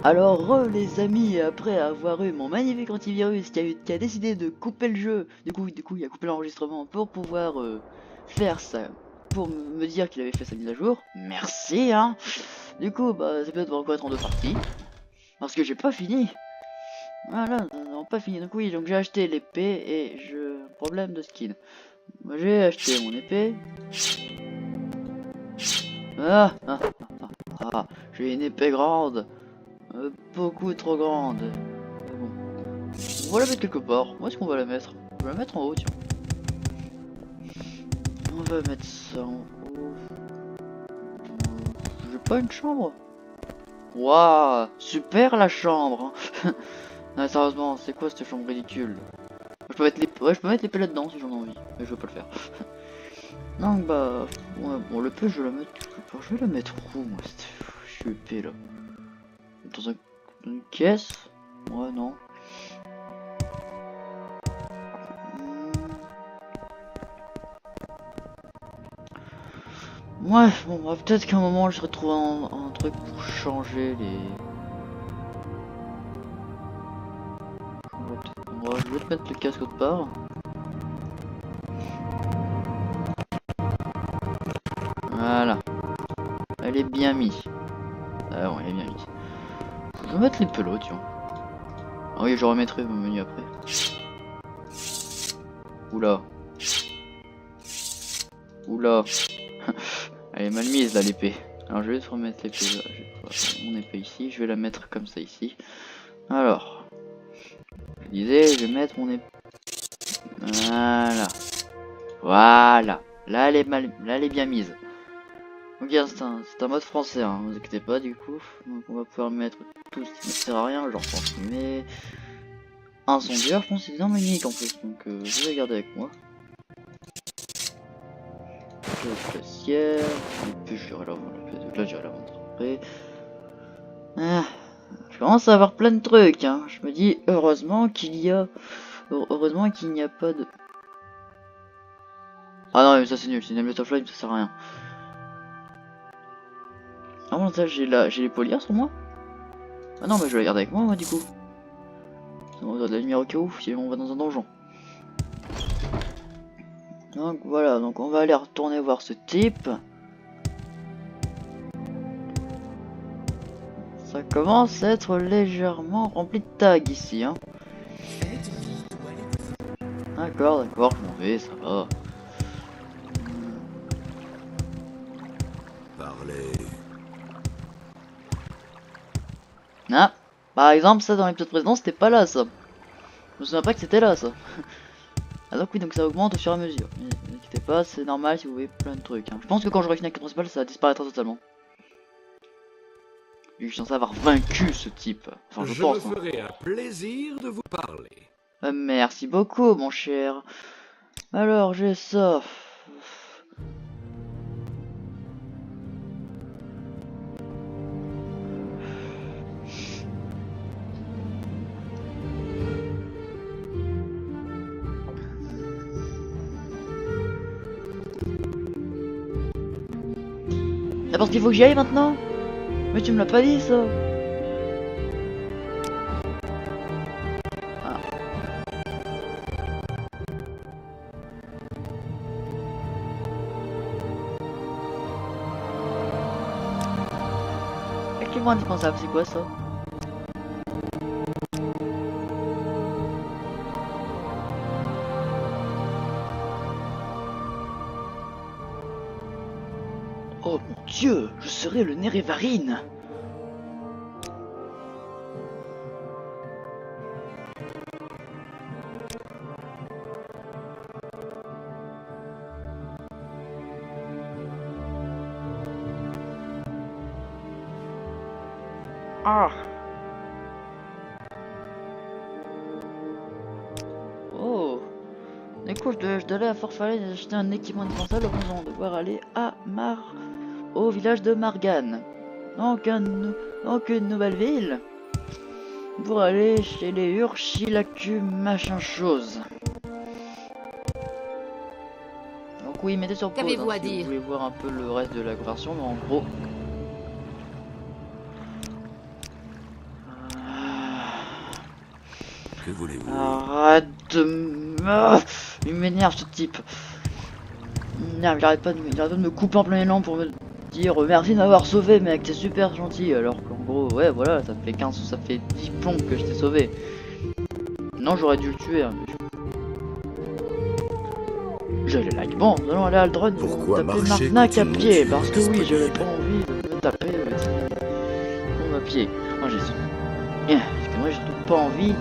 Alors les amis, après avoir eu mon magnifique antivirus qui a décidé de couper le jeu, du coup il a coupé l'enregistrement pour pouvoir faire ça, pour me dire qu'il avait fait sa mise à jour. Merci hein. Du coup bah c'est peut-être encore être en deux parties, parce que j'ai pas fini. Voilà, non pas fini. Donc oui, donc j'ai acheté l'épée et problème de skin. Moi j'ai acheté mon épée. J'ai une épée grande, beaucoup trop grande. Mais bon. On va la mettre quelque part. Où est-ce qu'on va la mettre? On va la mettre en haut, tiens. On va mettre ça en haut. J'ai pas une chambre? Waouh, super la chambre. Non, sérieusement, c'est quoi cette chambre ridicule? Je peux mettre les, ouais, je peux mettre l'épée là-dedans si j'en ai envie, mais je veux pas le faire. Donc bah, ouais, bon, l'épée je vais la mettre quelque part. Je vais la mettre où moi? Je suis épée là. Dans une caisse? Ouais, non. Ouais, bon, bah, peut-être qu'à un moment je retrouve un truc pour changer les. Je vais te mettre le casque autre part. Voilà. Elle est bien mise. Ah bon, elle est bien mise. Je vais mettre les pelots, tiens. Ah oui, je remettrai mon menu après. Oula. Oula. Elle est mal mise là, l'épée. Alors je vais te remettre l'épée là. Mon épée ici. Je vais la mettre comme ça ici. Alors. Je disais, je vais mettre mon épée. Voilà. Voilà. Là, elle est là, elle est bien mise. Donc c'est un mode français, hein, vous inquiétez pas du coup. Donc on va pouvoir mettre tout ce qui ne sert à rien, genre mais un sondeur, je pense que c'est un unique en plus, donc je vais garder avec moi. Le glacière, et puis j'irai la vendre, là j'irai la vendre après. Ah, je commence à avoir plein de trucs, hein. Je me dis heureusement qu'il y a, heureusement qu'il n'y a pas de. Ah non mais ça c'est nul, c'est une Amulet Flame, ça sert à rien. Ah bon ça j'ai les polières sur moi. Ah non mais je vais la garder avec moi, moi du coup. On va de la lumière au cas où si on va dans un donjon. Donc voilà, donc on va aller retourner voir ce type. Ça commence à être légèrement rempli de tags ici, hein. D'accord, je m'en vais, ça va. Parlez. Ah, par exemple, ça dans l'épisode précédent, c'était pas là, ça. Je me souviens pas que c'était là, ça. Ah donc oui, donc ça augmente au fur et à mesure. Mais ne inquiétez pas, c'est normal si vous voyez plein de trucs, hein. Je pense que quand j'aurai fini avec le principal, ça disparaîtra totalement. Vu que je suis censé avoir vaincu ce type. Enfin, je pense. Je me ferai un plaisir de vous parler. Merci beaucoup, mon cher. Alors, j'ai ça. C'est parce qu'il faut que j'y aille maintenant? Mais tu me l'as pas dit ça. Ah. Actuellement indispensable, c'est quoi ça? Oh mon dieu, je serai le Nérévarine. Ah. Oh. Du coup, je dois aller à Fort-Falaise et acheter un équipement indispensable avant de devoir aller au village de Margane. Donc, une nouvelle ville. Pour aller chez les Urchilacu machin chose. Donc oui, mettez sur pause Qu'avez-vous à si vous dire? voulez voir un peu le reste de la conversation, mais en gros... Que voulez-vous? Arrête de me... Il m'énerve ce type. Il arrête pas de me couper en plein élan pour me dire merci de m'avoir sauvé mec, t'es super gentil. Alors qu'en gros, ouais voilà, ça fait 10 plombs que je t'ai sauvé. Non, j'aurais dû le tuer. Hein, mais j'ai le like. Bon, nous allons aller à Aldron et Pourquoi taper marcher Marknack quand à une pied. voiture Parce est que oui, j'avais disponible? pas envie de me taper à pied. Non, parce que moi j'ai surtout pas envie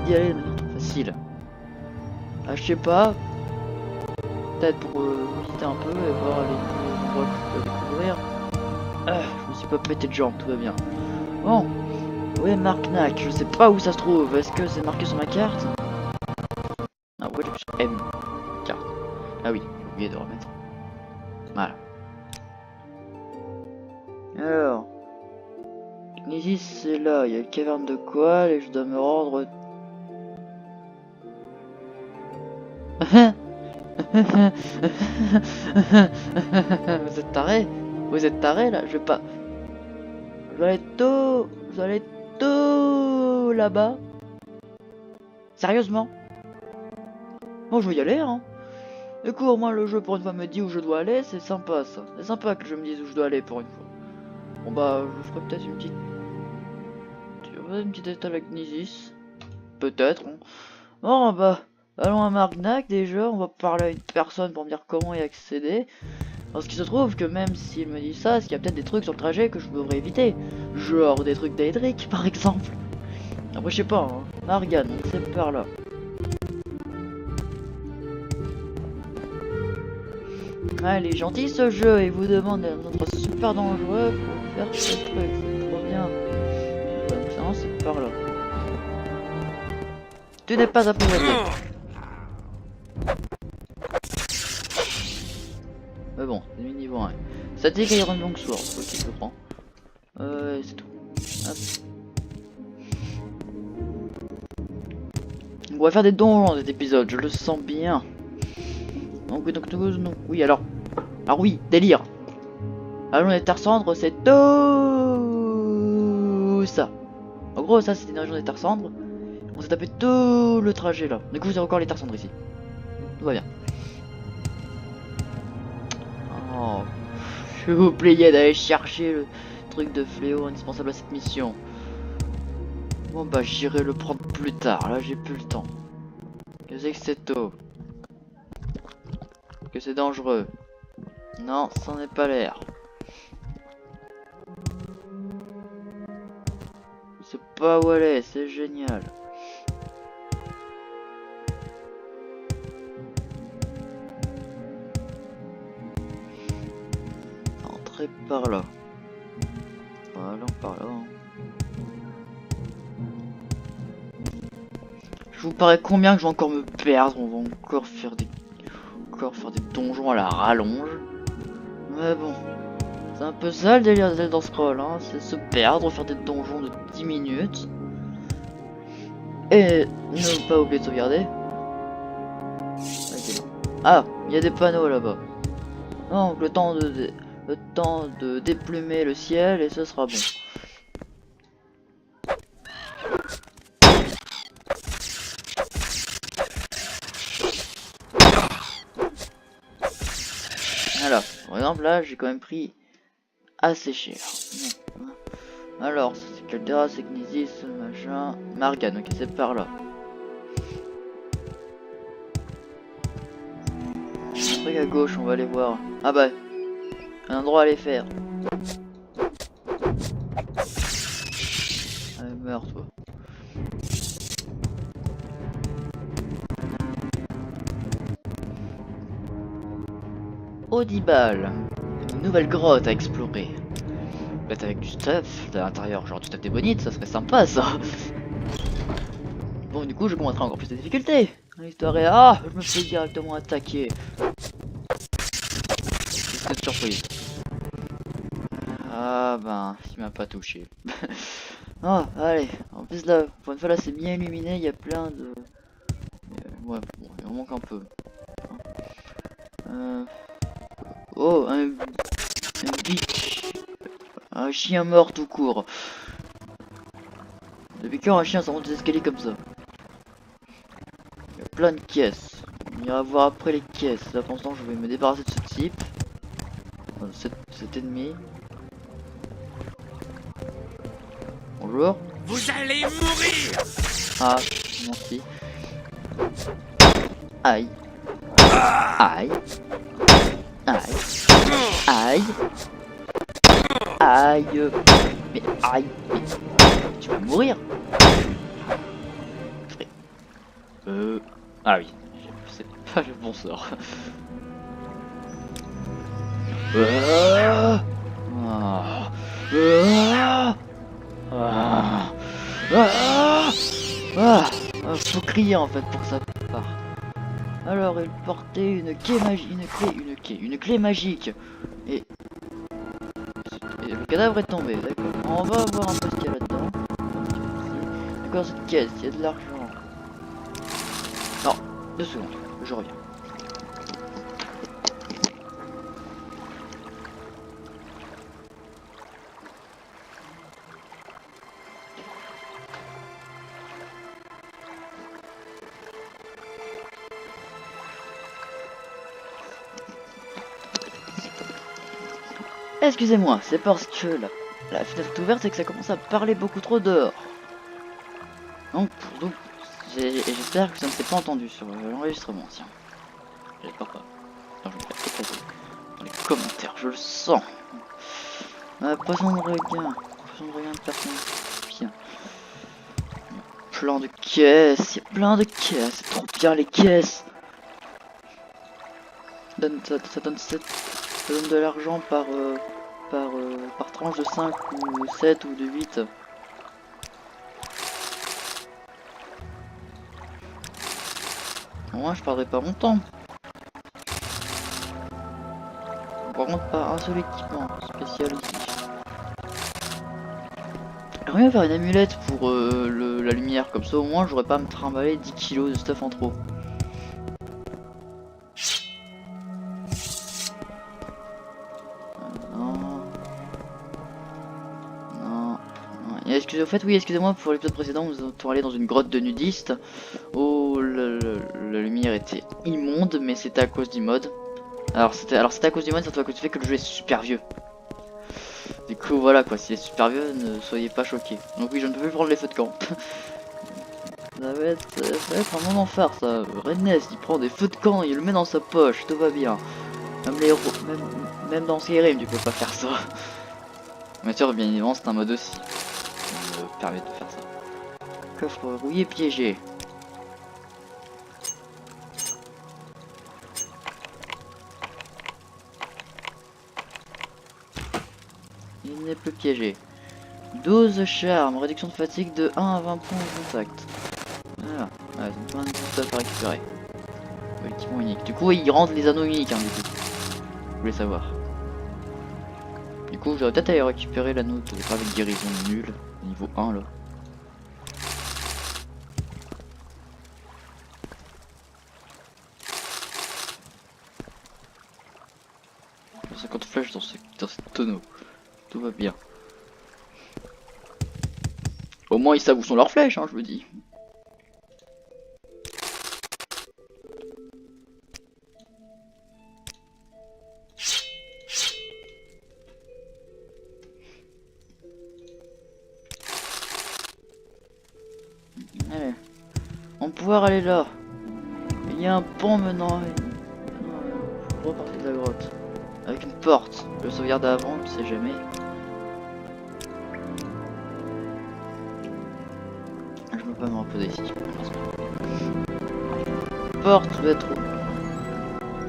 d'y aller de manière trop facile. Ah, je sais pas. Peut-être pour visiter un peu et voir les nouveaux endroits que je peux découvrir. Ah, je me suis pas pété de jambes, tout va bien. Bon, ouais, Marknack, je sais pas où ça se trouve. Est-ce que c'est marqué sur ma carte? Ah, pourquoi j'appuie sur M? Carte. Ah oui, j'ai oublié de remettre. Voilà. Alors, Knisis c'est là, il y a la caverne de Koal et je dois me rendre. Vous êtes taré? Vous êtes taré là? Je vais pas. Je vais aller tôt. Je vais aller tôt là-bas. Sérieusement? Bon, je vais y aller, hein. Du coup, au moins le jeu pour une fois me dit où je dois aller, c'est sympa ça. C'est sympa que je me dise où je dois aller pour une fois. Bon bah, je ferai peut-être une petite étoile avec Knisis. Peut-être. Hein. Bon bah, allons à Marknack déjà, on va parler à une personne pour me dire comment y accéder. Parce qu'il se trouve que même s'il me dit ça, il y a peut-être des trucs sur le trajet que je devrais éviter. Genre des trucs d'Aedric par exemple. Après je sais pas, hein. Margan, donc c'est par là. Ah, il est gentil ce jeu, il vous demande d'être super dangereux pour faire ce truc, c'est trop bien. Donc ça, c'est par là. Tu n'es pas apprivoisé. Mais bon, c'est niveau 1. Statique Iron Long Sword, ok, je le prends. C'est tout. Hop. On va faire des donjons dans cet épisode, je le sens bien. Donc oui, alors oui, délire. Allons des terres cendres, c'est tout ça. En gros, ça c'était une région des terres cendres. On s'est tapé tout le trajet là. Du coup, c'est encore les terres cendres ici. Tout va bien. Oh, je vous pliais d'aller chercher le truc de fléau indispensable à cette mission. Bon bah j'irai le prendre plus tard, là j'ai plus le temps. Que c'est que c'est tôt? Que c'est dangereux? Non, ça n'est pas l'air. C'est pas où aller, c'est génial. Entrez par là. Voilà, par là. Je vous parais combien que je vais encore me perdre? On va encore faire des donjons à la rallonge. Mais bon, c'est un peu ça le délire de Elder Scrolls, hein. C'est se perdre, faire des donjons de 10 minutes. Et ne pas oublier de sauvegarder. Ah, il y a des panneaux là-bas. Donc le temps de déplumer le ciel et ce sera bon. Voilà, par exemple là j'ai quand même pris assez cher. Alors, c'est Caldera, c'est Knisis, machin. Margan, ok, c'est par là. Un truc à gauche, on va aller voir. Ah bah, un endroit à aller faire. Allez, meurs toi. Audibal, une nouvelle grotte à explorer. Peut-être avec du stuff à l'intérieur, genre du stuff des bonites, ça serait sympa ça. Bon, du coup, je commencerai encore plus de difficultés. L'histoire est je me fais directement attaquer. Cette surprise. Ah ben, il m'a pas touché. Oh, allez, en plus là, pour une fois là, c'est bien illuminé, il y a plein de... ouais, bon, il en manque un peu. Oh, un bitch. Un chien mort tout court. Depuis quand un chien ça monte des escaliers comme ça? Il y a plein de caisses. On ira voir après les caisses. Là pour l'instant je vais me débarrasser de ce type. Cet ennemi. Bonjour. Vous allez mourir! Ah, merci. Aïe. Aïe. Aïe. Aïe. Aïe. Mais aïe. Mais tu vas mourir. Ah oui. C'est pas le bon sort. Ah. Ah. Ah. Ah. Ah. Faut crier en fait pour que ça part. Alors il portait une clé magique, une clé magique. Et le cadavre est tombé, d'accord. On va voir un peu ce qu'il y a là-dedans. D'accord, cette caisse, il y a de l'argent. Non, 2 secondes, je reviens. Excusez-moi, c'est parce que la fenêtre est ouverte et que ça commence à parler beaucoup trop dehors. Donc j'espère que ça ne s'est pas entendu sur l'enregistrement, tiens. J'espère pas. Non, je vais faire éclater dans les commentaires, je le sens. Poisson de regain de personne. Bien. Plein de caisses, il y a plein de caisses, c'est trop bien les caisses. Ça donne de l'argent par tranche de 5 ou 7 ou de 8. Moi je perdrai pas longtemps. Par contre pas un seul équipement spécial ici. J'aimerais bien faire une amulette pour la lumière, comme ça au moins j'aurais pas à me trimballer 10 kilos de stuff en trop. Excusez, au fait, oui, excusez-moi pour l'épisode précédent, nous étions allés dans une grotte de nudistes où la lumière était immonde, mais c'était à cause du mode. Alors c'était à cause du mode, surtout à cause du fait que le jeu est super vieux. Du coup, voilà quoi, s'il est super vieux, ne soyez pas choqués. Donc oui, je ne peux plus prendre les feux de camp. ça va être un moment phare, ça. Redness, il prend des feux de camp, il le met dans sa poche, tout va bien. Même les héros, même dans Skyrim, tu peux pas faire ça. Bien sûr, bien évidemment, c'est un mode aussi. Permet de faire ça. Coffre rouillé piégé. Il n'est plus piégé. 12 charmes, réduction de fatigue de 1 à 20 points de contact. Voilà, c'est plein de stuff à récupérer. Équipement unique. Du coup, il rentre les anneaux uniques, hein, du coup. Vous voulez savoir. Du coup, j'aurais peut-être aller récupérer l'anneau de gravé de guérison nul, niveau 1 là. J'ai 50 flèches dans ce tonneau. Tout va bien. Au moins ils savent où sont leurs flèches, hein, je me dis. Allez. On va pouvoir aller là. Il y a un pont menant. Pour repartir de la grotte. Avec une porte. Je le sauvegarde avant, tu sais jamais. Je peux pas me reposer ici. Porte doit être où?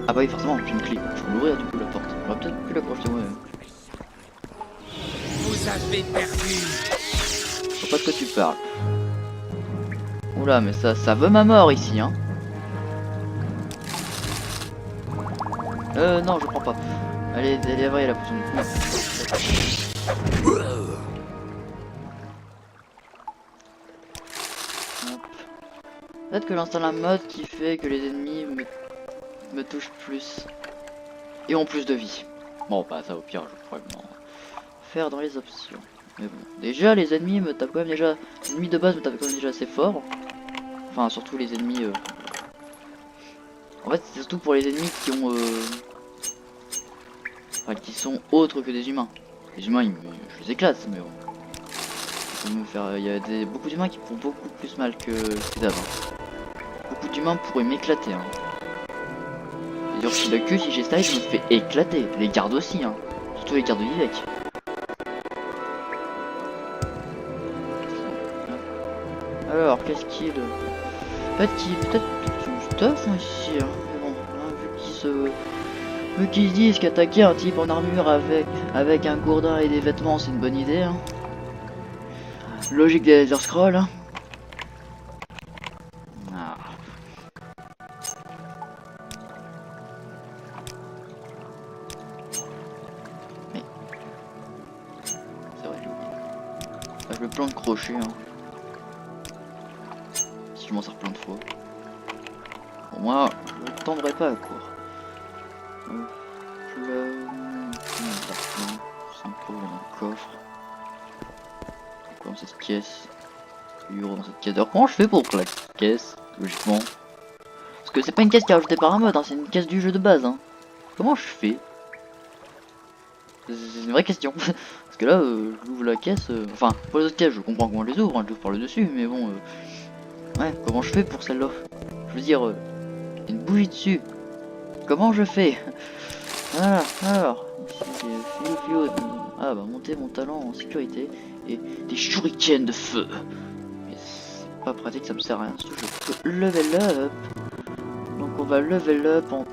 Ah bah oui, forcément, j'ai une clé. Je peux l'ouvrir du coup la porte. J'aurais peut-être pu la crocheter moi-même. Vous avez perdu! Je vois pas de quoi tu parles. Oula, mais ça veut ma mort ici, hein. Non, je prends pas. Allez, vrai, la potion du coup. Peut-être que j'installe un mode qui fait que les ennemis me touchent plus. Et ont plus de vie. Bon, bah ça au pire, je pourrais probablement faire dans les options. Mais bon, déjà les ennemis me tapent quand même déjà... Les ennemis de base me tapent quand même déjà assez fort. Enfin, surtout les ennemis... En fait, c'est surtout pour les ennemis qui ont... Enfin, qui sont autres que des humains. Les humains, je les éclate, mais bon. Il y a beaucoup d'humains qui font beaucoup plus mal que d'avant. Beaucoup d'humains pourraient m'éclater. Hein. D'ailleurs, si la queue, si j'ai style, je me fais éclater. Les gardes aussi, hein. Surtout les gardes de Vivek. Alors, qu'est-ce qu'il... Peut-être qu'ils ont du stuff hein, ici. Hein. Mais bon, hein, vu qu'ils disent qu'attaquer un type en armure avec un gourdin et des vêtements, c'est une bonne idée. Hein. Logique des Elder Scrolls. Hein. Ah. Mais... C'est vrai, j'ai oublié. Enfin, je me plante crochet. Hein. Si je m'en sers plein de fois. Pour moi, je ne tendrai pas à court. Sympa dans le coffre. Dans cette caisse. Euro dans cette caisse. Alors comment je fais pour la caisse, logiquement? Parce que c'est pas une caisse qui est rajoutée par un mode, hein, c'est une caisse du jeu de base. Hein. Comment je fais? C'est une vraie question. Parce que là, j'ouvre la caisse. Enfin, pour les autres caisses, je comprends comment je les ouvre, hein, je l'ouvre par le dessus, mais bon. Ouais, comment je fais pour celle-là? Je veux dire, une bougie dessus. Comment je fais? Voilà, alors. Ici, c'est fio. Ah bah, monter mon talent en sécurité. Et des shurikens de feu. Mais c'est pas pratique, ça me sert à rien. Surtout je peux level up. Donc on va level up en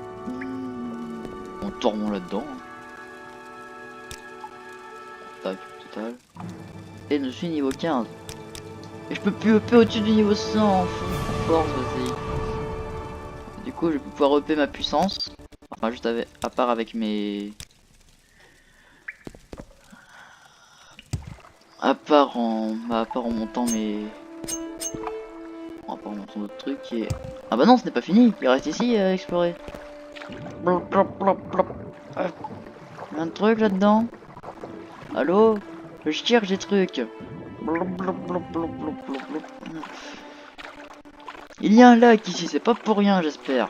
tournant là-dedans. Tac, total. Et je suis niveau 15. Et je peux plus upper au-dessus du niveau 100 en force aussi. Du coup je vais pouvoir upper ma puissance. Enfin juste avec, à part avec mes... À part en montant mes... À part en montant d'autres trucs et... Ah bah non, ce n'est pas fini, il reste ici à explorer. Blop, blop, blop, blop. Un truc là-dedans. Allô? Je cherche des trucs. Blop, blop, blop, blop, blop, blop, blop. Il y a un lac ici, c'est pas pour rien j'espère.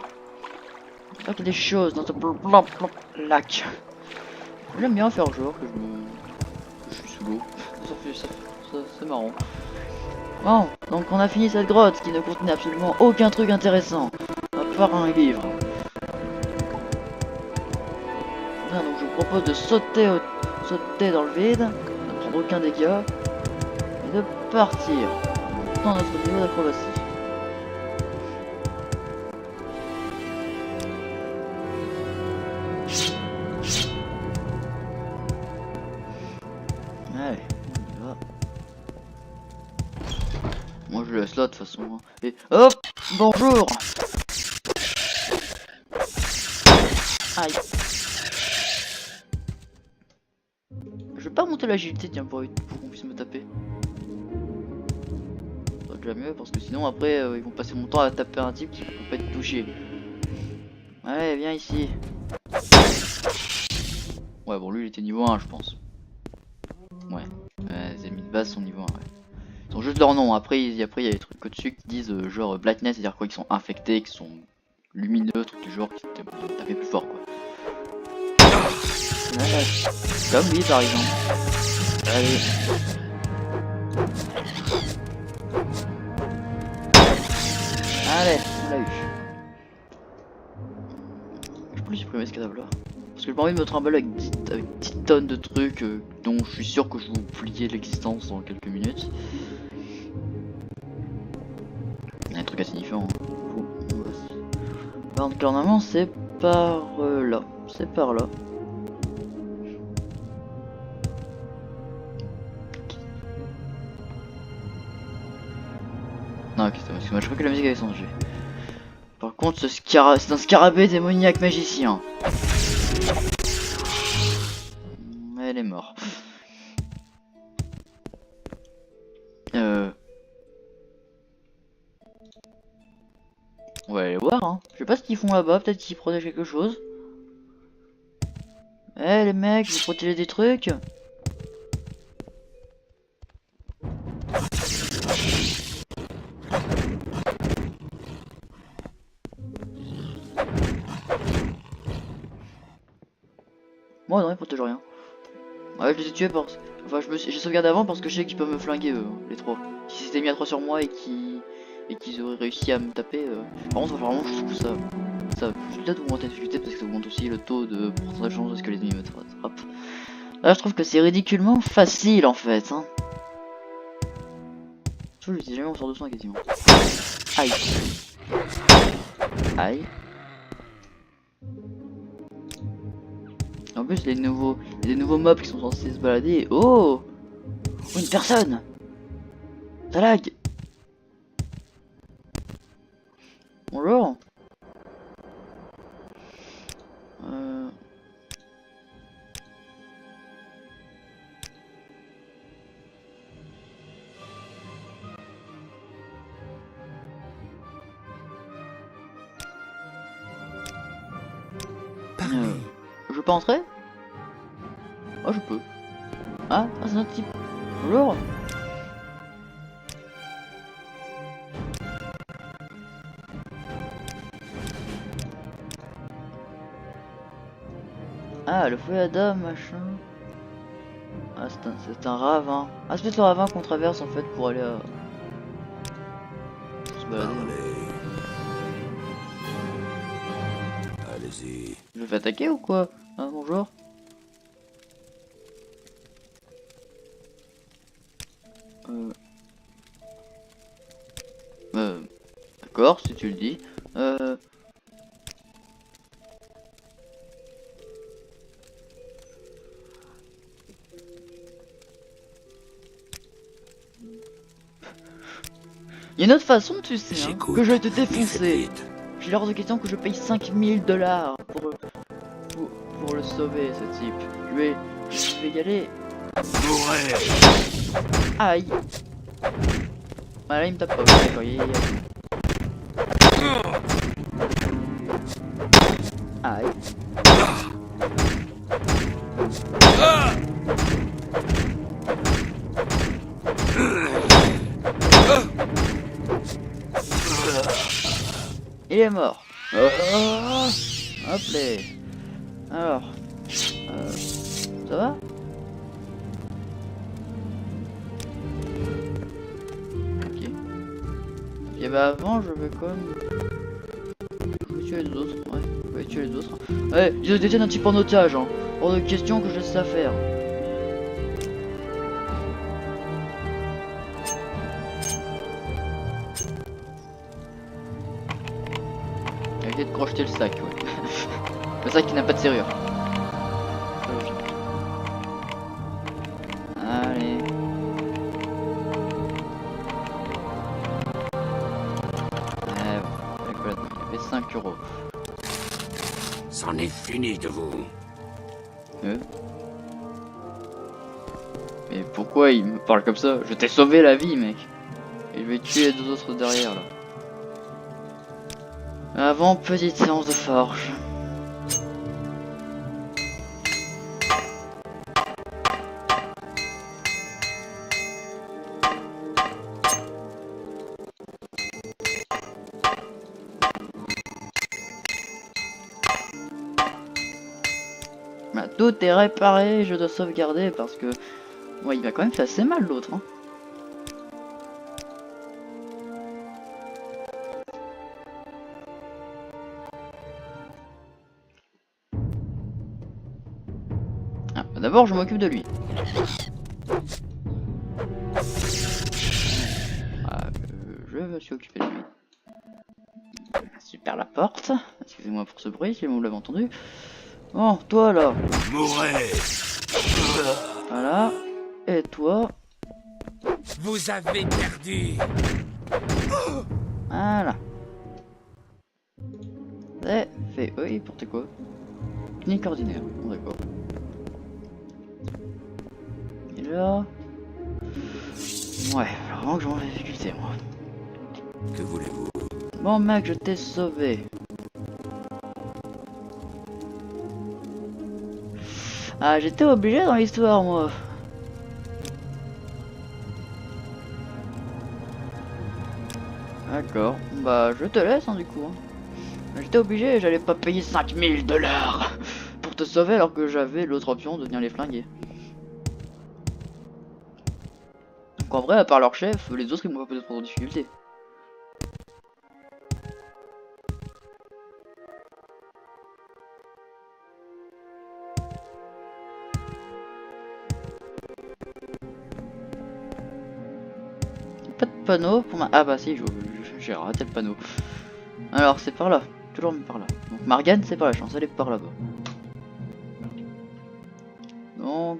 J'espère qu'il y a des choses dans ce blop, blop, blop, lac. J'aime bien faire genre que je suis sous l'eau. C'est marrant. Bon, donc on a fini cette grotte qui ne contenait absolument aucun truc intéressant, à part un livre. Bien, donc je vous propose de sauter dans le vide, ne prendre aucun dégât, et de partir dans notre niveau d'acrobatie. Allez, on y va. Moi je le laisse là de toute façon. Hein. Et hop, bonjour. Aïe. Je vais pas monter l'agilité tiens pour qu'on puisse me taper. Ça va déjà mieux parce que sinon après ils vont passer mon temps à taper un type qui peut pas être touché. Allez viens ici. Ouais bon lui il était niveau 1 je pense. Ouais, les ennemis de base sont niveau 1 ouais. Ils ont juste leur nom, après il y a des trucs au-dessus qui disent genre Blackness, c'est-à-dire quoi, qu'ils sont infectés, qu'ils sont lumineux, trucs du genre, qui taper plus fort quoi. Ouais, comme lui par exemple. Allez. Allez, on l'a eu. Je peux lui supprimer ce cadavre là. Parce que j'ai pas envie de me trimballer avec 10 tonnes de trucs dont je suis sûr que je vais oublier l'existence dans quelques minutes. Il y a un truc assez différent. Donc normalement c'est par là. C'est par là. Non ok, c'est parce que je crois que la musique avait changé. Par contre c'est un scarabée démoniaque magicien. Elle est morte. On va aller voir hein. Je sais pas ce qu'ils font là-bas, peut-être qu'ils protègent quelque chose. Eh les mecs, vous protégez des trucs. Moi non, ils protègent rien. Ouais, je les ai tués parce... Enfin, j'ai sauvegardé avant parce que je sais qu'ils peuvent me flinguer, les trois. Si c'était mis à 3 sur moi et qu'ils auraient réussi à me taper... Par contre, vraiment, je trouve ça peut-être augmenter la difficulté parce que ça augmente aussi le taux de pourcentage de chance de ce que les ennemis me attrapent. Là, je trouve que c'est ridiculement facile en fait. Hein. Je l'utilise jamais en sort de soin quasiment. Aïe. Aïe. En plus, il y a des nouveaux mobs qui sont censés se balader. Oh, une personne. Ça lag. Bonjour. Je peux entrer? Oh, je peux. Ah, c'est notre type. Bonjour. Ah, le fouet à dame, machin. Ah, c'est un ravin. Ah, c'est peut-être le ravin qu'on traverse en fait pour aller à... se balader. Allez-y. Je me fais attaquer ou quoi? Ah, bonjour. D'accord, si tu le dis. Il y a une autre façon, tu sais, hein, que je vais te défoncer. J'ai l'heure de question que je paye 5000 $ pour le sauver, ce type. Je vais y aller. Aïe. Ah là, il me tape pas. D'accord, Aïe. Il est mort. Hop là. Alors, ça va? Ok. Et bah avant, je vais quand même... Je vais tuer les autres. Ouais, je vais tuer les autres. Ouais, ils se détiennent un type en otage. Hein. Hors de question que je laisse ça faire. Arrêtez de crocheter le sac, ouais. Le sac qui n'a pas de serrure. Allez. Il y avait 5 €. C'en est fini de vous. Mais pourquoi il me parle comme ça? Je t'ai sauvé la vie, mec. Et je vais tuer les deux autres derrière, là. Avant, petite séance de forge. Bah, tout est réparé, je dois sauvegarder parce que... Ouais, il va quand même faire assez mal l'autre. Hein. Ah, bah d'abord, je m'occupe de lui. Ah, je me suis occupé de lui. Super la porte. Excusez-moi pour ce bruit, si vous l'avez entendu. Bon, toi là. Mourez. Voilà. Et toi. Vous avez perdu. Voilà. C'est fait. Oui, pour t'es quoi? Technique ordinaire. Bon, d'accord. Et là. Ouais, vraiment que j'ai en difficulté, moi. Que voulez-vous? Bon, mec, je t'ai sauvé. Ah, j'étais obligé dans l'histoire, moi. D'accord. Bah, je te laisse, hein, du coup. Hein. J'étais obligé, j'allais pas payer 5000 $ pour te sauver alors que j'avais l'autre option de venir les flinguer. Donc en vrai, à part leur chef, les autres ils m'ont pas peut-être en difficulté. Pas de panneau pour ma... Ah bah si, j'ai raté le panneau. Alors c'est par là, toujours par là. Donc Morgane c'est par la chance, elle est par là-bas. Donc...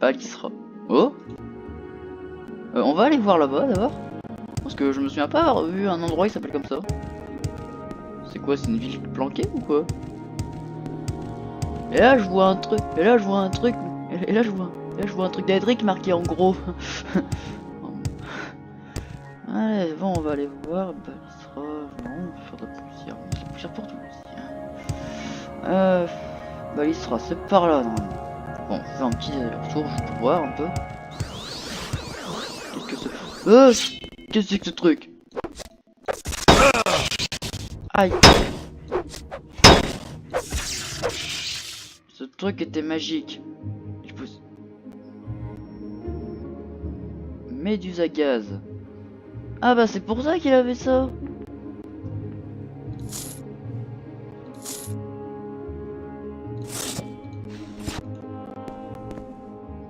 Balisra. Oh, on va aller voir là-bas d'abord. Parce que je me souviens pas avoir vu un endroit qui s'appelle comme ça. C'est quoi, c'est une ville planquée ou quoi? Et là je vois un truc, et là je vois un truc, et là je vois un truc d'Edric marqué en gros. Allez, bon, on va aller voir. Balisra, non, on va faire de la poussière. C'est la poussière pour tout aussi. Balisra, c'est par là normalement. Bon, on fait un petit retour juste pour voir un peu. Qu'est-ce que c'est? Qu'est-ce que c'est que ce truc? Aïe. Ce truc était magique. Je pousse. Méduse à gaz. Ah bah c'est pour ça qu'il avait ça.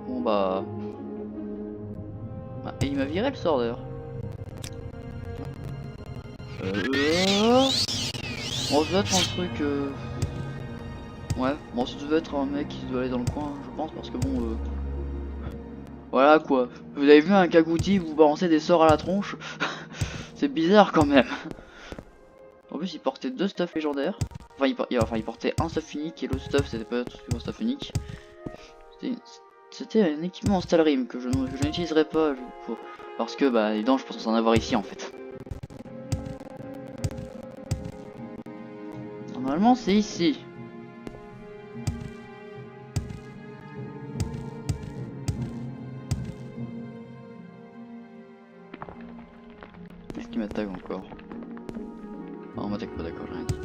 Bon bah... Ah, et il m'a viré le sort d'ailleurs. Bon, ça doit être un truc... Ouais, bon ça devait être un mec qui doit aller dans le coin, je pense, parce que bon... Voilà quoi. Vous avez vu un Kagouti vous balancez des sorts à la tronche? C'est bizarre quand même. En plus il portait 2 stuffs légendaires. Enfin il portait un stuff unique et l'autre stuff c'était pas tout un stuff unique. C'était un équipement en Stalrim que je n'utiliserai pas parce que bah évidemment je pense en avoir ici en fait. Normalement c'est ici. Qu'est-ce qui m'attaque encore? Ah, on m'attaque pas, d'accord, j'ai rien dit.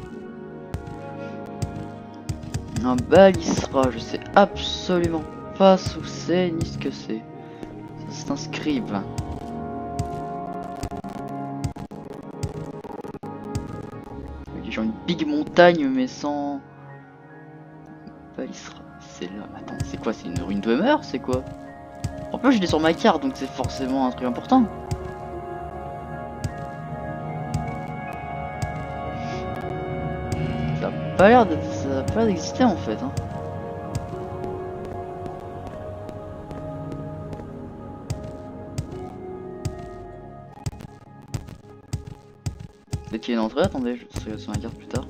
Un Balisra, je sais absolument pas où c'est ni ce que c'est. Ça c'est un scribe. Genre une big montagne mais sans... Balisra, c'est là. Attends, c'est quoi? C'est une ruine de demeure? C'est quoi? En plus je l'ai sur ma carte donc c'est forcément un truc important. Ça a pas l'air d'exister en fait. Hein. Peut-être qu'il y a une entrée, attendez, je serai sur la carte plus tard.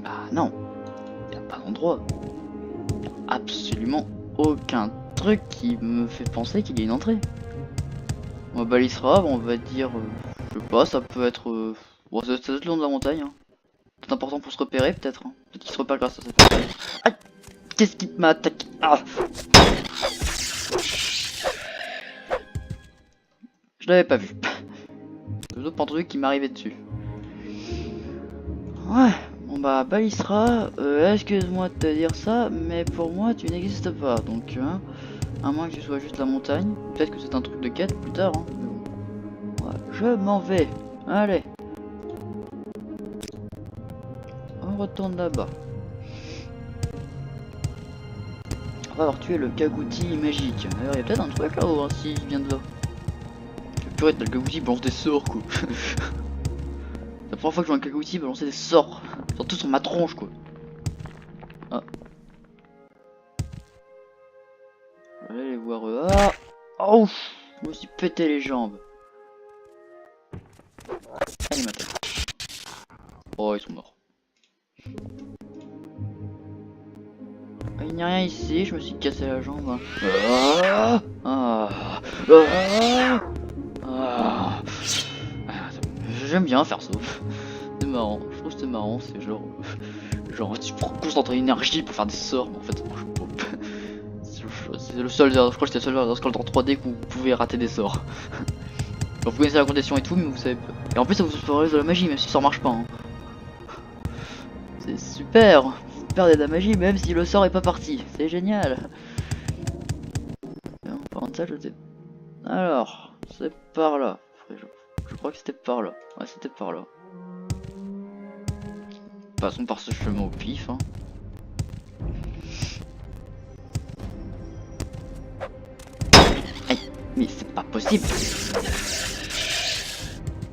Ah non, il n'y a pas d'endroit. Absolument aucun truc qui me fait penser qu'il y a une entrée. On va Balisra, on va dire, je sais pas, ça peut être... bon, ça doit être le long de la montagne. Hein. C'est important pour se repérer peut-être. Hein. Peut-être qu'il se repère grâce à cette montagne. Ah, qu'est-ce qui m'a attaqué? Ah, je l'avais pas vu. Le autre truc qui m'arrivait dessus. Ouais, bon bah Balisra, excuse-moi de te dire ça, mais pour moi tu n'existes pas. Donc, hein, à moins que tu sois juste la montagne. Peut-être que c'est un truc de quête plus tard. Hein. Mais bon. Ouais, je m'en vais. Allez. On retourne là-bas. On va avoir tué le Kagouti magique. D'ailleurs, il y a peut-être un truc là-haut, hein, s'il vient de là. Purée, le Kagouti balance des sorts, quoi. C'est la première fois que je vois un Kagouti balancer des sorts. Surtout sur ma tronche, quoi. Ah. Je vais aller les voir eux. Ah. Oh, je me suis pété les jambes. Allez, m'attaque. Oh, ils sont morts. Il n'y a rien ici, je me suis cassé la jambe. Hein. Ah, ah, ah, ah. J'aime bien faire ça. C'est marrant, je trouve que c'est marrant, c'est genre... Genre tu concentres l'énergie pour faire des sorts, mais en fait ça marche pas. C'est le seul, je crois que c'était le seul dans Scroll dans 3D où vous pouvez rater des sorts. Vous connaissez la condition et tout, mais vous savez pas. Et en plus ça vous fait de la magie même si ça marche pas. Hein. C'est super, vous perdez de la magie même si le sort est pas parti. C'est génial. Et en parlant de ça, je sais. Alors, c'est par là. Je crois que c'était par là. Ouais, c'était par là. Passons par ce chemin au pif. Hein. Aïe, mais c'est pas possible.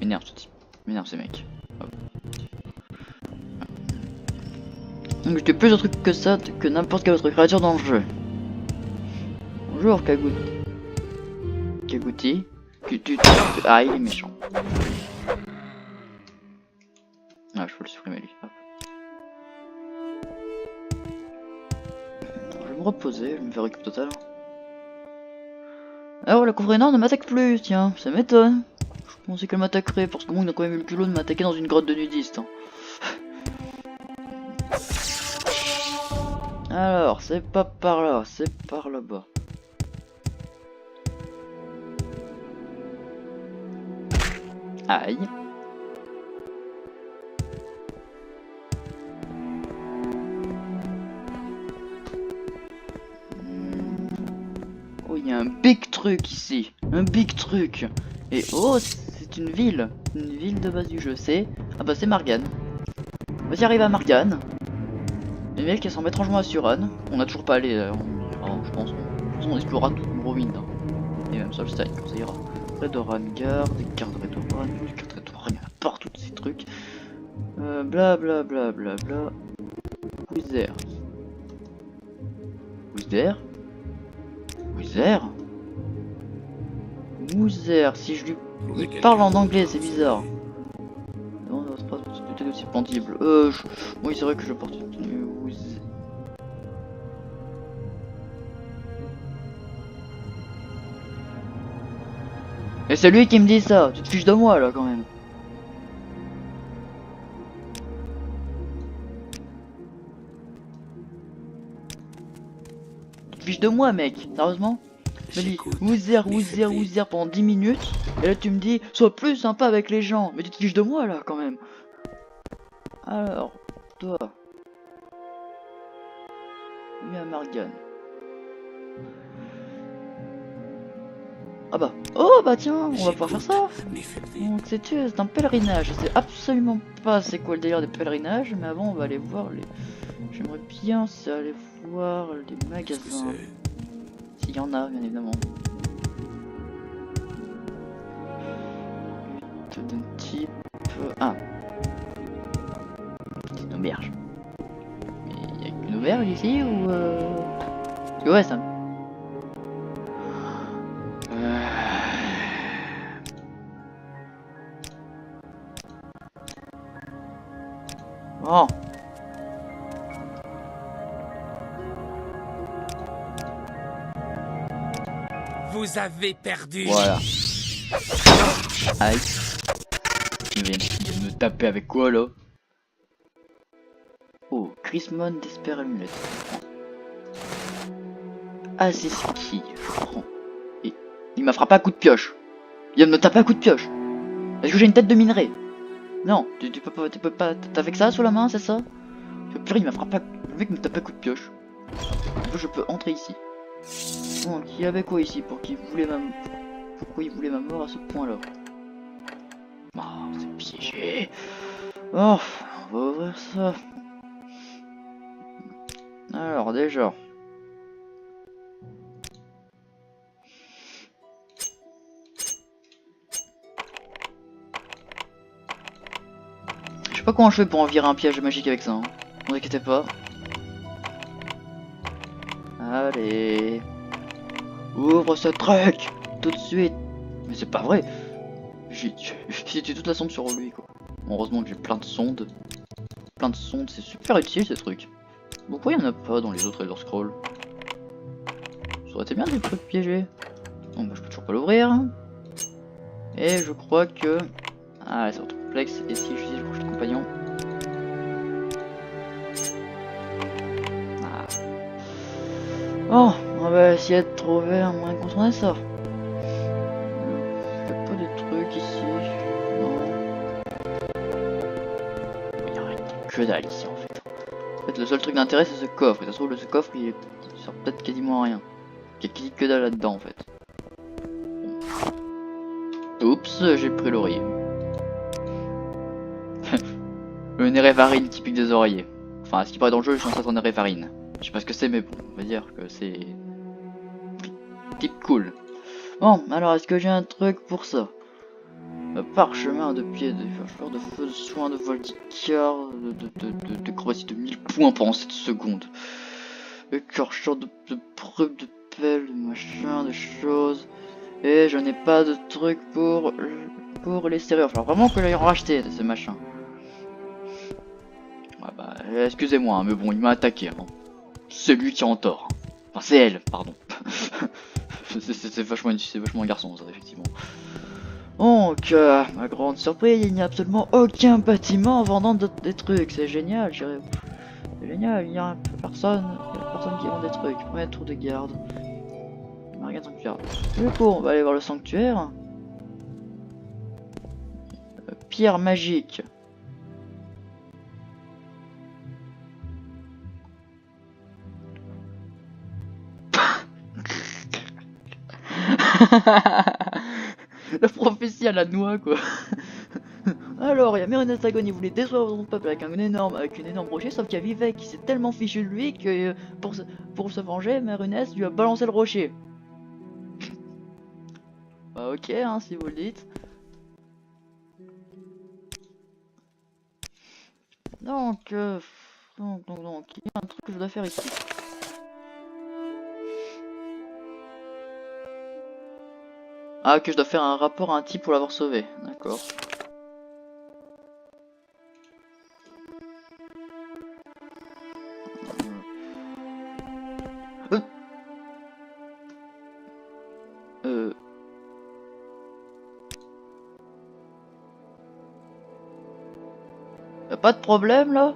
M'énerve ce type. M'énerve ces mecs. Hop. Donc j'étais plus de trucs que ça que n'importe quelle autre créature dans le jeu. Bonjour Kagouti. Ah il est méchant. Ah je peux le supprimer lui. Hop. Je vais me reposer, je vais me faire récup total. Alors la couvre-énorme ne m'attaque plus, tiens, ça m'étonne. Je pensais qu'elle m'attaquerait parce que bon, il a quand même eu le culot de m'attaquer dans une grotte de nudistes. Hein. Alors, c'est pas par là, c'est par là-bas. Aïe. Oh, il y a un big truc ici. Un big truc. Et oh, c'est une ville. Une ville de base du jeu. C'est... Ah bah c'est Margane. On va y arriver à Margane. Les mecs qui ressemblent étrangement à Suran. On a toujours pas allé d'ailleurs. Je pense. On explorera toute Morrowind. Hein. Et même Solstheim, comme ça ira. Redoran Guard, des cartes Redoran, des cartes Redoran, il y en a partout ces trucs. Bla bla bla bla bla. Who's there? Who's there? Who's there? Who's there? Si je lui il parle en anglais, c'est bizarre. Non, non, c'est pas peut-être aussi pendible. Oui, c'est vrai que je porte une tenue. Et c'est lui qui me dit ça, tu te fiches de moi là quand même. Tu te fiches de moi mec, sérieusement? Je me dis Who's there pendant 10 minutes, et là tu me dis sois plus sympa avec les gens, mais tu te fiches de moi là quand même. Alors, toi. Oui à Margane. Ah bah, oh bah tiens, on va pouvoir faire ça. Donc c'est un pèlerinage, je sais absolument pas c'est quoi le délire des pèlerinages, mais avant on va aller voir les... J'aimerais bien aller voir les magasins. S'il y en a, bien évidemment. D'un type... Ah. C'est une auberge. Mais il y a qu'une auberge ici ou... Parce que ouais, ça... Oh. Vous avez perdu. Voilà. Aïe. Il vient de me taper avec quoi là? Oh, Chrismon d'Esper Amulet. Ah c'est qui je prends. Et il m'a frappé à coup de pioche. Il vient de me taper à coup de pioche. Est-ce que j'ai une tête de minerai? Non, tu peux pas. T'as avec ça sous la main, c'est ça? Purée, il m'a frappé. Le mec me tape à coup de pioche. Je peux entrer ici. Donc, il y avait quoi ici pour qu'il voulait ma... Pourquoi il voulait ma mort à ce point-là? Oh, c'est piégé. Oh, on va ouvrir ça. Alors, déjà. Je sais pas comment je fais pour en virer un piège magique avec ça. Hein. Ne vous inquiétez pas. Allez. Ouvre ce truc tout de suite. Mais c'est pas vrai. J'ai utilisé toute la sonde sur lui quoi. Heureusement que j'ai plein de sondes. Plein de sondes, c'est super utile ces trucs. Pourquoi il y en a pas dans les autres Elder Scrolls? Ça aurait été bien des trucs piégés. Bon bah je peux toujours pas l'ouvrir. Et je crois que... Ah c'est trop complexe. Et si j'utilise le prochain compagnon? Oh, on va essayer de trouver un moyen de contourner ça. Y'a pas de trucs ici. Non. Y'a rien que dalle ici en fait. En fait, le seul truc d'intérêt c'est ce coffre. Et ça se trouve, ce coffre il sert peut-être quasiment à rien. Il y a quasi que dalle là-dedans en fait. Oups, j'ai pris l'oreiller. Le Nérévarine typique des oreillers. Enfin, à ce qui paraît dans le jeu, je suis censé être Nérévarine. Je sais pas ce que c'est, mais bon, on va dire que c'est type cool. Bon, alors est-ce que j'ai un truc pour ça? Parchemin de pied, de fleurs de feu, de soins de Voldicar, de acrobatie de 1000 points pendant 7 secondes. Écorcheur de preuve de pelle, de machin, de choses. Et je n'ai pas de truc pour les serrures. Il va vraiment que j'aille en racheter de ces machins. Ouais, bah, excusez-moi, hein, mais bon, il m'a attaqué. Hein. C'est lui qui est en tort. Enfin, c'est elle, pardon. c'est vachement un garçon, ça, effectivement. Donc, ma grande surprise, il n'y a absolument aucun bâtiment vendant des trucs. C'est génial, j'irais. C'est génial, il n'y a personne qui vend des trucs. Ouais, tour de garde. Rien de sanctuaire. Du coup, on va aller voir le sanctuaire. Pierre magique. La prophétie à la noix quoi. Alors, il y a Mérines Dragon, il voulait détruire son peuple avec une énorme rocher, sauf qu'il y a Vivek qui s'est tellement fichu de lui que pour se venger, Mérines lui a balancé le rocher. Bah ok, hein, si vous le dites. Donc, il y a un truc que je dois faire ici. Ah, que je dois faire un rapport à un type pour l'avoir sauvé, d'accord. Y'a pas de problème là?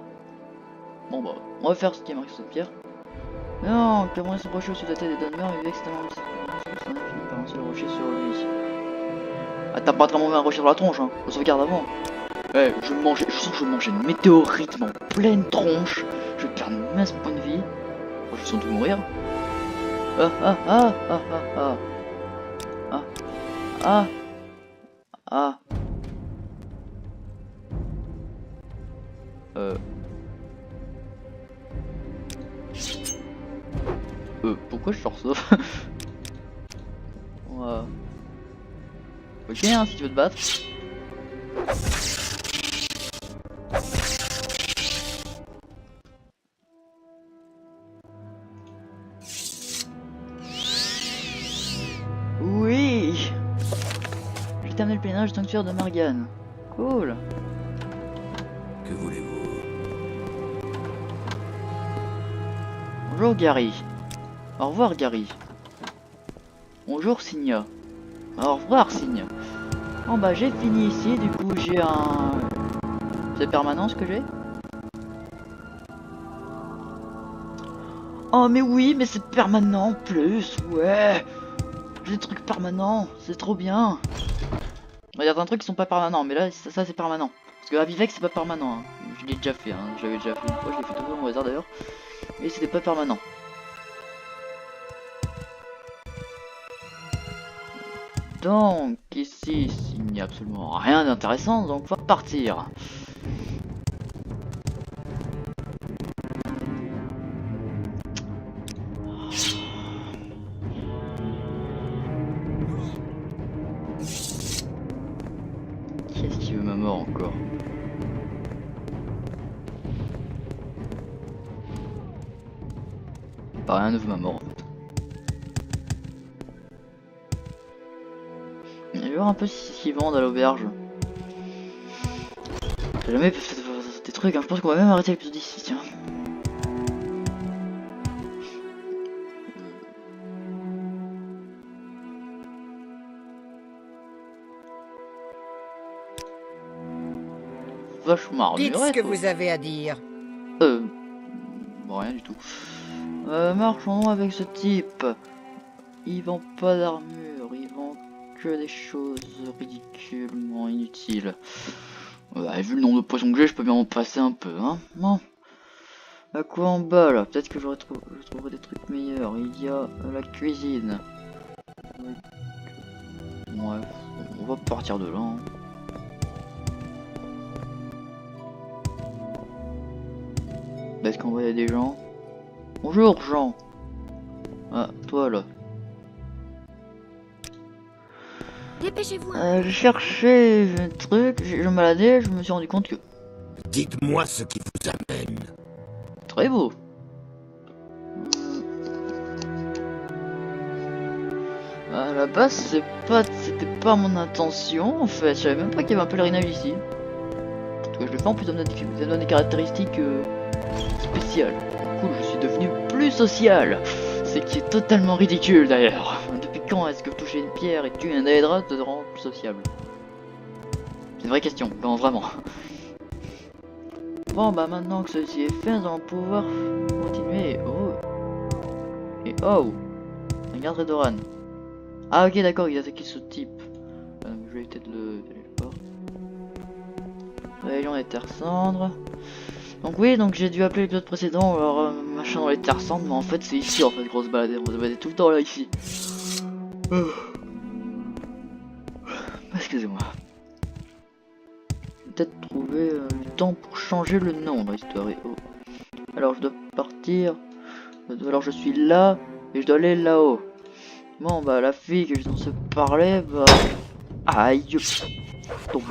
Bon bah, on va faire ce qui est marqué sur cette pierre. Non, comment ce rocher au-dessus de la tête des Dunmer, mais extrêmement infini par lancer le rocher sur lui. Ah, t'as pas vraiment mis un rocher sur la tronche, hein. On sauvegarde avant. Ouais, je sens que je mangeais une météorite en pleine tronche. Je vais perdre une masse de points de vie. Je vais sans doute mourir. Ah ah ah ah ah ah ah ah ah. Pourquoi je sors ça? Ok, hein, si tu veux te battre. Oui, j'ai terminé le pèlerinage du sanctuaire de Morgane. Cool. Que voulez-vous? Bonjour Gary. Au revoir Gary. Bonjour Signa. Au revoir Signa. Bon bah j'ai fini ici, du coup j'ai un... C'est permanent ce que j'ai? Oh mais oui, mais c'est permanent en plus, ouais. J'ai des trucs permanents, c'est trop bien. Il y a certains trucs qui sont pas permanents, mais là ça c'est permanent. Parce que Avivec c'est pas permanent, hein. Je l'ai déjà fait, hein. J'avais déjà fait une fois, je l'ai fait tout le au hasard d'ailleurs. Et c'était pas permanent. Donc ici il n'y a absolument rien d'intéressant, donc on va partir. Qu'est-ce qui veut ma mort encore? Pas rien ne veut ma mort en fait. Je vais voir un peu ce qu'ils vendent à l'auberge. J'ai jamais fait des trucs, hein. Je pense qu'on va même arrêter l'épisode ici, tiens. Vachement Dites armuré, ce que quoi. vous avez à dire. Bon, rien du tout. Marchons avec ce type. Il vend pas d'armure, il vend que des choses ridiculement inutiles. Et vu le nombre de poissons que j'ai, je peux bien en passer un peu, hein. Bon. À quoi en bas là? Peut-être que je trouverai des trucs meilleurs. Il y a la cuisine. Bref, on va partir de là. Hein. Est-ce qu'on voit des gens? Bonjour Jean. Ah, toi là. Dépêchez-vous. Je cherchais un truc, je me baladais, je me suis rendu compte que... Dites-moi ce qui vous amène. Très beau. À la base, c'était pas mon intention en fait. Je savais même pas qu'il y avait un pèlerinage ici. En tout cas, je le fais en plus, ça me donne des caractéristiques spéciales. Cool, je suis devenu plus social. C'est qui est totalement ridicule d'ailleurs. Depuis quand est-ce que toucher une pierre et tuer un Daedra te rend plus sociable? C'est une vraie question, non vraiment. Bon bah maintenant que ceci est fait, nous allons pouvoir continuer. Oh. Et oh, regarde Redoran. Ah ok d'accord, il a attaqué ce type. Je vais éviter de le voir. Réunion des terres cendres. Donc oui, donc j'ai dû appeler l'épisode précédent, alors machin dans les terres cendres, mais en fait c'est ici en fait grosse balade, on va se balader tout le temps là ici. Excusez-moi. Peut-être trouver du temps pour changer le nom dans l'histoire. Oh. Alors je dois partir, alors je suis là et je dois aller là-haut. Bon bah la fille que je dont se parlait, bah... Aïe. Tombe.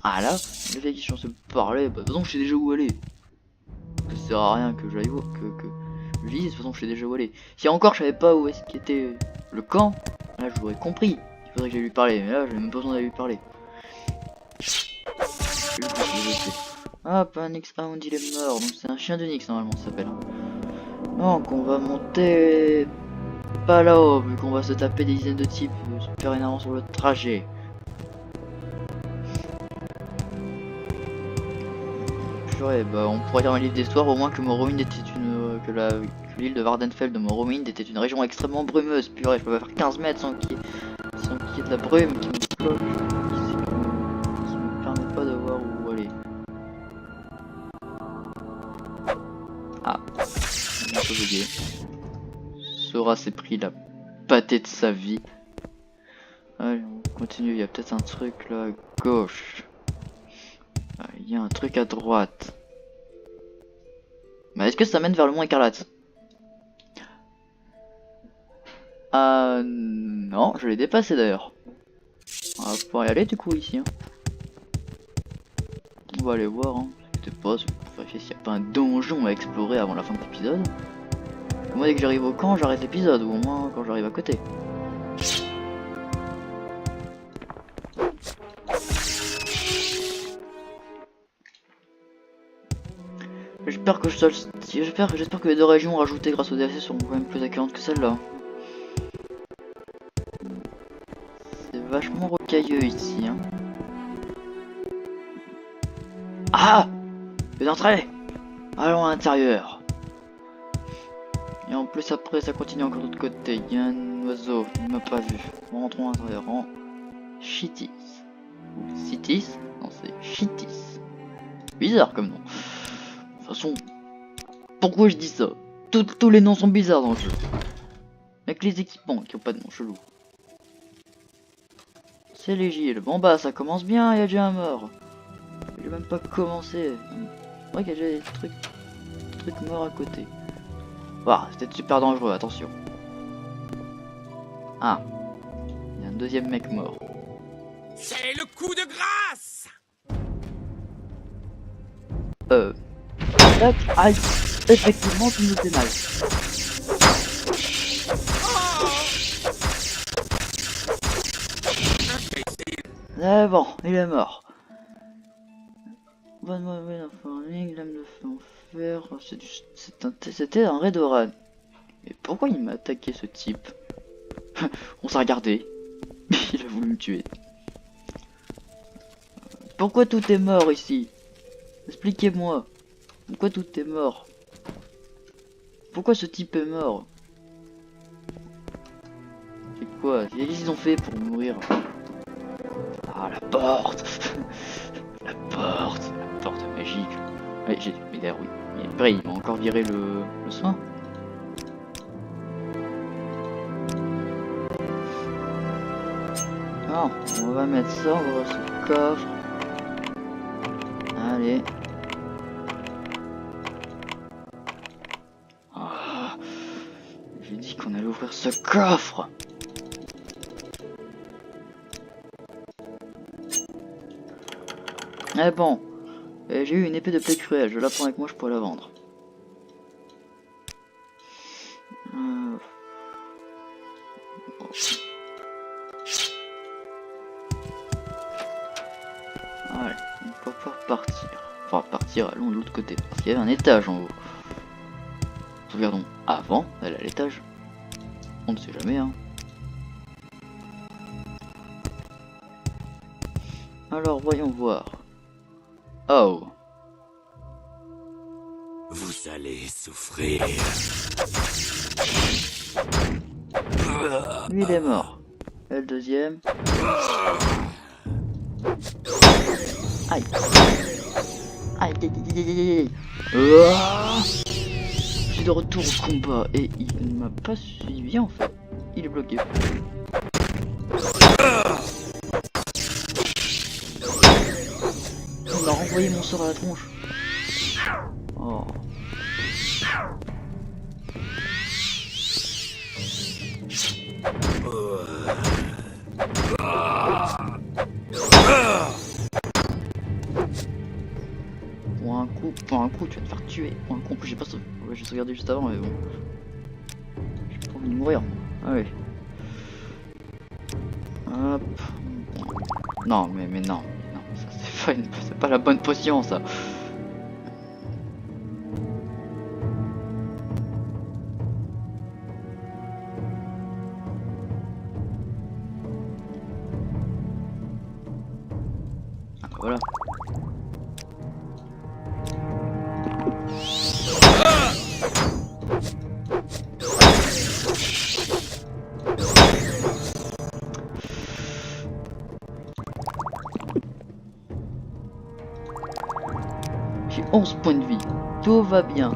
Ah là, le gars qui sont se parler, bah de toute façon je sais déjà où aller. Ça sert à rien que j'aille voir, que je dise, de toute façon je sais déjà où aller. Si encore je savais pas où est-ce qu'était le camp, là je l'aurais compris. Il faudrait que j'aille lui parler, mais là j'ai même pas besoin d'aller lui parler. Ah, pas un Nix, ah on dit il est mort, donc c'est un chien de Nix normalement ça s'appelle. Donc on va monter pas là-haut, vu qu'on va se taper des dizaines de types super énervants sur le trajet. Purée, bah on pourrait lire un livre d'histoire au moins que Morrowind était une... que l'île de Vardenfell de Morrowind était une région extrêmement brumeuse. Purée, je peux pas faire 15 mètres sans qu'il y ait de la brume qui me bloque, qui me permet pas de voir où aller. Ah, un peu bugué. Sora s'est pris la pâtée de sa vie. Allez, on continue, il y a peut-être un truc là à gauche. Il y a un truc à droite. Mais est-ce que ça mène vers le mont écarlate? Non, je l'ai dépassé d'ailleurs. On va pouvoir y aller du coup ici. Hein. On va aller voir. Hein. C'était pas pour vérifier s'il n'y a pas un donjon à explorer avant la fin de l'épisode. Moi dès que j'arrive au camp, j'arrête l'épisode, ou au moins quand j'arrive à côté. J'espère que les deux régions rajoutées grâce au DLC seront quand même plus accueillantes que celle-là. C'est vachement rocailleux ici. Hein. Ah! Une entrée! Allons à l'intérieur. Et en plus après ça continue encore de l'autre côté. Il y a un oiseau, il m'a pas vu. Rentrons à l'intérieur en Chitis. Ou Citis? Non c'est Chitis. Bizarre comme nom. De toute façon, pourquoi je dis ça? Tous les noms sont bizarres dans le jeu. Avec les équipements qui ont pas de nom chelou. C'est légil. Bon bah ça commence bien, il y a déjà un mort. J'ai même pas commencé. C'est vrai qu'il y a déjà des trucs morts à côté. Waouh, c'était super dangereux, attention. Ah, il y a un deuxième mec mort. C'est le coup de grâce! Aïe, effectivement, tu me fais mal. C'est bon, il est mort. Bonne mauvaise informatique, lame de fer, c'était un Redoran. Et pourquoi il m'a attaqué ce type? On s'est regardé. Il a voulu me tuer. Pourquoi tout est mort ici? Expliquez-moi. Pourquoi tout est mort? Pourquoi ce type est mort? C'est quoi? Qu'est-ce qu'ils ont fait pour mourir? Ah, la porte. La porte magique. Ouais, mais d'ailleurs, oui. Mais après, il m'a encore viré le soin. Alors, on va mettre ça, on va voir ce coffre. Allez. Ah, j'ai dit qu'on allait ouvrir ce coffre. Eh bon, j'ai eu une épée de plaie cruelle, je la prends avec moi, je pourrais la vendre. Allez, on va pouvoir partir. Enfin, partir, allons de l'autre côté. Parce qu'il y avait un étage en haut. Regardons avant d'aller à l'étage. On ne sait jamais, hein. Alors, voyons voir. Oh. Vous allez souffrir. Lui, il est mort. Et le deuxième. Aïe. Aïe, aïe, aïe, aïe, aïe. Je suis de retour au combat et il ne m'a pas suivi en fait. Il est bloqué. Il m'a renvoyé mon sort à la tronche. Oh. Pour un coup, tu vas te faire tuer. Pour un coup, en plus, j'ai pas sauvé. Ouais, j'ai sauvegardé juste avant, mais bon. J'ai pas envie de mourir. Allez. Hop. Non, mais non. Non, ça c'est pas la bonne potion, ça. Ah, voilà. J'ai 11 points de vie. Tout va bien.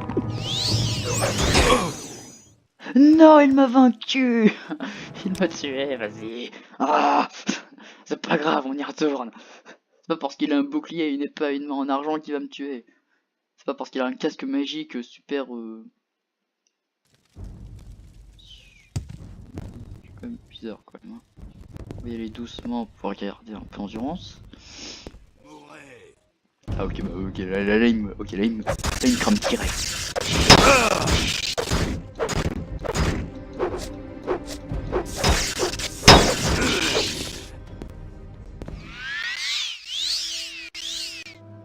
Non, il m'a vaincu. Il m'a tué, vas-y. Ah, c'est pas grave, on y retourne. C'est pas parce qu'il a un bouclier et une épée à une main en argent qu'il va me tuer. C'est pas parce qu'il a un casque magique super... C'est quand même bizarre quand même. On va y aller doucement pour garder un peu d'endurance. Ah ok, bah ok, là il me crame direct.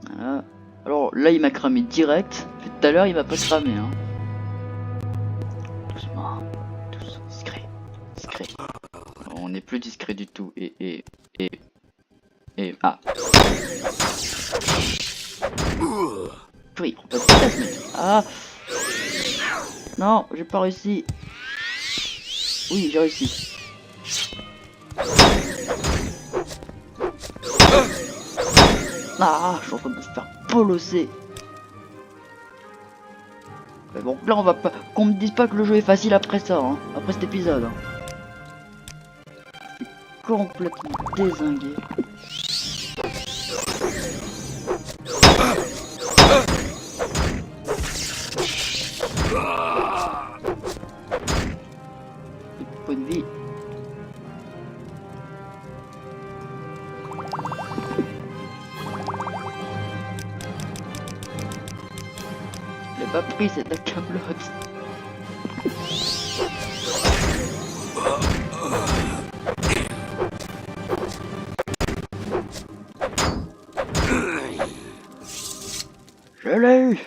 Voilà. Alors là il m'a cramé direct, mais tout à l'heure il m'a pas cramé hein. Doucement, discret. On n'est plus discret du tout et ah. Oui, il prend pas de vitesse mec. Ah. Non, j'ai pas réussi. Oui, j'ai réussi. Ah, je suis en train de me faire bolosser. Mais bon, là on va pas... Qu'on me dise pas que le jeu est facile après ça, hein. Après cet épisode. Hein. Complètement dézingué. Point de vie. Il a pas pris cette camelote. Je l'ai eu.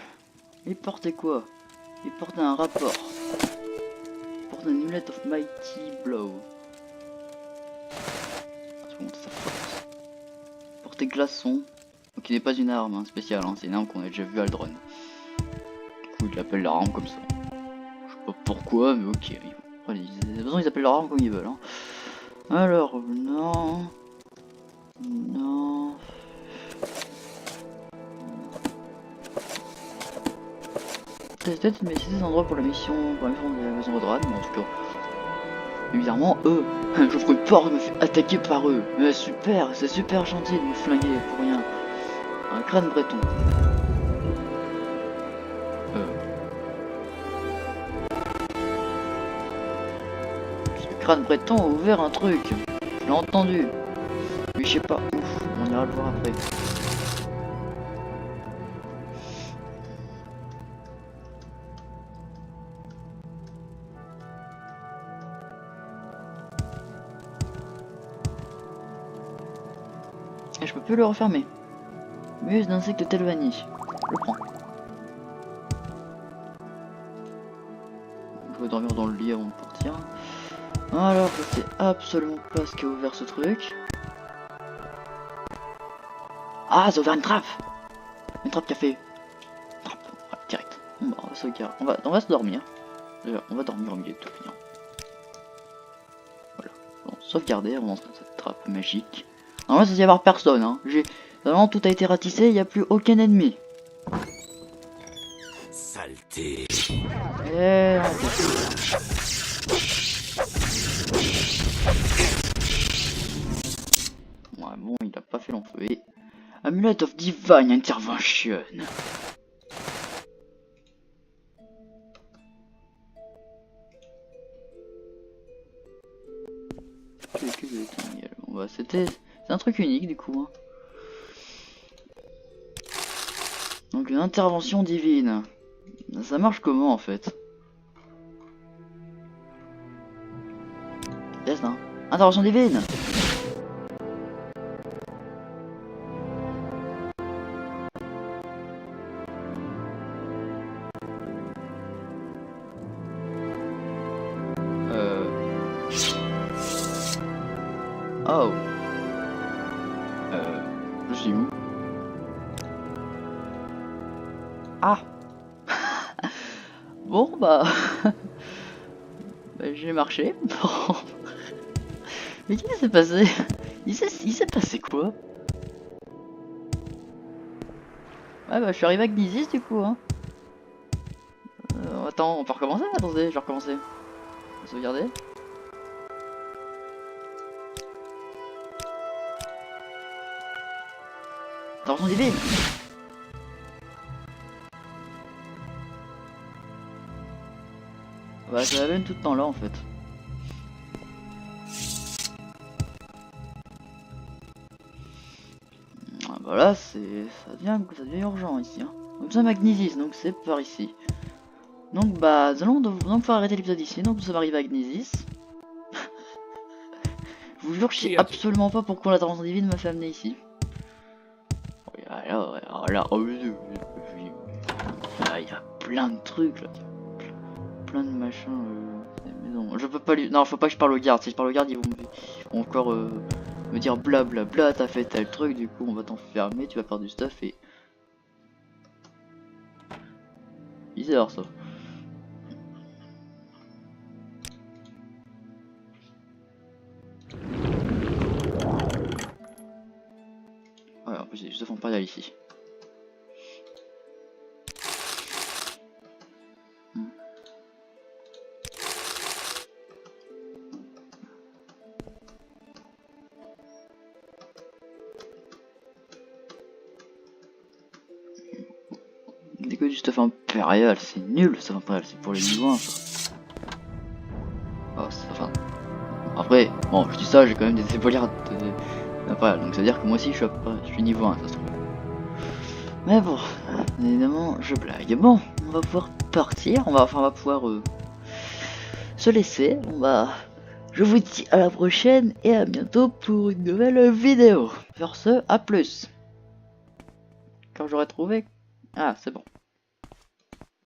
Il portait quoi? Il portait un rapport. Il portait un amulet of mighty blow. Je vais monter sa force. Il portait glaçon. qui n'est pas une arme hein, spéciale, hein, c'est une arme qu'on a déjà vu à Aldron. Du coup, ils l'appellent leur arme comme ça. Je sais pas pourquoi, mais ok. Après, de toute façon, ils appellent leur arme comme ils veulent. Hein. Alors, non. Non. Peut-être, mais c'est des endroits pour la mission de la maison Rodran, mais en tout cas. Évidemment, eux, je ferai peur de me faire attaquer par eux. Mais super, c'est super gentil de me flinguer pour rien. Un crâne breton. Ce crâne breton a ouvert un truc. Je l'ai entendu. Mais je sais pas où. On ira le voir après. Et je peux plus le refermer. Muse d'insectes de Telvannie. Je le prends. Je vais dormir dans le lit avant de partir. Alors, je sais absolument pas ce qui a ouvert ce truc. Ah, ça a ouvert une trappe. Une trappe café. Trappe, ouais, direct. Bon, bah, on va se regarder. On va se dormir. Déjà, on va dormir au milieu de tout bien. Voilà. Bon, sauvegarder, on entre dans cette trappe magique. Normalement, ça doit y avoir personne, hein. Vraiment, tout a été ratissé, il n'y a plus aucun ennemi. Saleté. Et... ouais, bon, il a pas fait long feu. Et... Amulet of Divine Intervention. Bon, bah, c'est un truc unique du coup. Hein. Donc une intervention divine. Ça marche comment en fait? Yes, non. Intervention divine. Oh. Je suis où? Ah. Bon bah... bah j'ai marché. Mais qu'est-ce qui s'est passé? Il s'est passé quoi? Ouais bah je suis arrivé avec Gnisis du coup hein. Attends, on peut recommencer? Attendez, je vais recommencer. On va sauvegarder. Intervention divine. Bah ça va même tout le temps là en fait. Ah, bah là ça devient urgent ici. Hein. Nous sommes à Gnisis, donc c'est par ici. Donc bah nous allons donc pouvoir arrêter l'épisode ici. Donc nous sommes arrivés à Gnisis. Je vous jure que je sais absolument pas pourquoi l'intervention divine m'a fait amener ici. Il y a plein de trucs là. Plein de machins. Je peux pas lui. Non, faut pas que je parle au garde. Si je parle au garde, ils vont encore me dire blablabla, t'as fait tel truc, du coup on va t'enfermer, tu vas perdre du stuff et. Bizarre ça. Ouais, en plus il y a du stuff impérial ici. Dès que du stuff impérial, c'est nul le stuff impérial, c'est pour les niveaux 1 ça. Oh, enfin. Après, bon, je dis ça, j'ai quand même des épaulières d'impérial, donc ça veut dire que moi aussi je suis niveau 1, ça se trouve. Mais bon, évidemment, je blague. Bon, on va pouvoir partir, on va pouvoir se laisser. Je vous dis à la prochaine et à bientôt pour une nouvelle vidéo. Sur ce, à plus. Quand j'aurai trouvé... Ah, c'est bon.